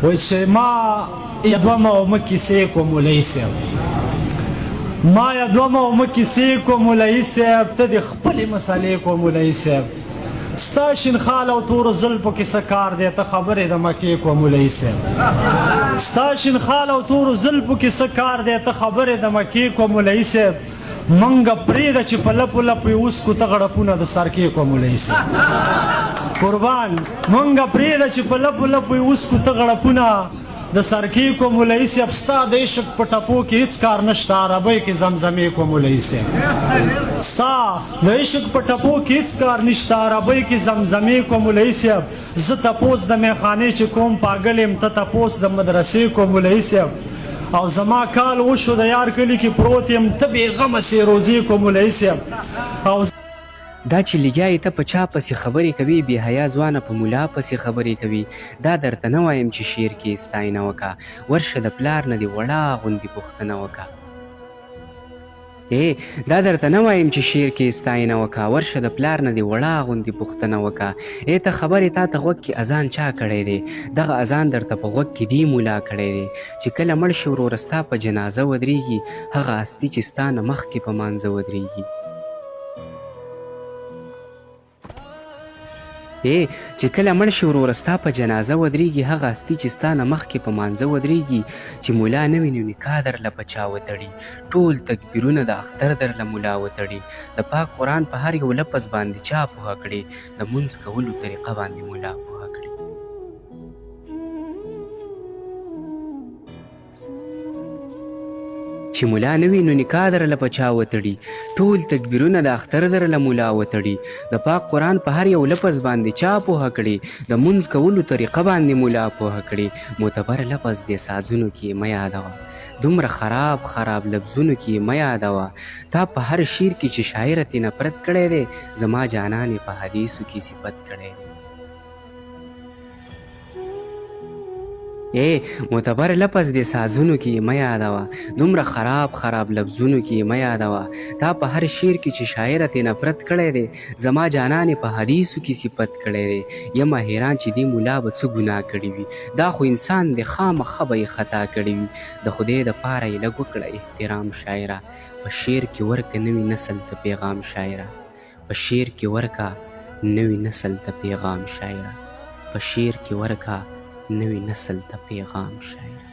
وایي چې ما یې دوه اومه کیسې کوم مولوي صاحب، ما یې دوه اومه کیسې کوم مولوي صاحب، ته دې خپلې مسالې کوم مولوي صاحب، ستا شینخال او تورو زلفو کې څه کار دی، ته خبرې د مکې کوم مولوي صاحب، ستا شینخال او تورو زلفو کې څه کار دی، ته خبرې د مکې کوم مولوي صاحب، منګه پرېږده چې په لپو لپو یې وسکو ته غړپونه د سر کې کوم مولوي صاحب، قربان منګه پرېږده چې په لپو لپو یې وسکو ته غړپونه د سر کې کوم مولوي صاحب، ستا د عشق په ټپو کې هېڅ کار نشته، عربۍ کې زمزمې کوم مولوي صاحب، ستا د عشق په ټپو کې هېڅ کار نشته، عربۍ کې زمزمې کوم مولوي صاحب، زه تپوس د میخانې چې کوم پاګل یم، ته تپوس د مدرسې کوم مولوي صاحب، او زما کال وشو د یار کلي کې پروت یم، ته بېغمه سې روزې کوم مولوي صاحب. او دا چې لګیایې ته په چا پسې خبرې کوي، بې حیا ځوانه په ملا پسې خبرې کوي، دا درته نه وایم چې شعر کې ستاینه وکړه، ورشه د پلار نه دې وړه غوندې پوښتنه وکړه. دا درته نه وایم چې شعر کې ستاینه وکړه، ورشه د پلار نه دې وړه غوندې پوښتنه وکړه. ته خبرې تا ته غوږ کې اذان چا کړی دی، دغه اذان درته په غوږ کې دی مولا کړی دی، چې کله مړ شي وروره ستا په جنازه ودرېږي، هغه هستي چې ستا نه مخکې په مانځه ودرېږي. چې کله مړ شي وروره ستا په جنازه ودرېږي، هغه هستي چې ستا نه مخکې په مانځه ودرېږي، چې ملا نه وي نو نکاح درله په چا وتړي، ټول تکبیرونه د اختر درله ملا وتړي، د پاک قرآن په هر یو لفظ باندې چا پوهه کړې، د مونځ کولو طریقه باندې ملا پوهه کړې. چې ملا نه وي نو نکاح درله په چا وتړي، ټول تکبیرونه د اختر درله ملا وتړي، د پاک قرآن په هر یو لفظ باندې چا پوهه کړي، د مونځ کولو طریقه باندې ملا پوهه کړي. معتبر لفظ دې سازونو کې مه یادوه، دومره خراب خراب لفظونو کې مه یادوه، تا په هر شعر کې چې شاعر ترې نفرت کړی دی، زما جانان یې په حدیثو کې صفت کړی دی. معتبر لفظ دې سازونو کې مه یادوه، دومره خراب خراب لفظونو کې مه یادوه، تا په هر شعر کې چې شاعر ترې نفرت کړی دی، زما جانان یې په حدیثو کې صفت کړی دی. یم حیران چې دې ملا به څه ګناه کړي وي، دا خو انسان دی خامخا به یې خطا کړي وي. د خدای دپاره یې لږ وکړه احترام شاعره، په شعر کې ورکه نوي نسل ته پیغام شاعره، په شعر کې ورکه نوي نسل ته پیغام شاعره، په شعر کې ورکه نوی نسل ته پیغام شاعر.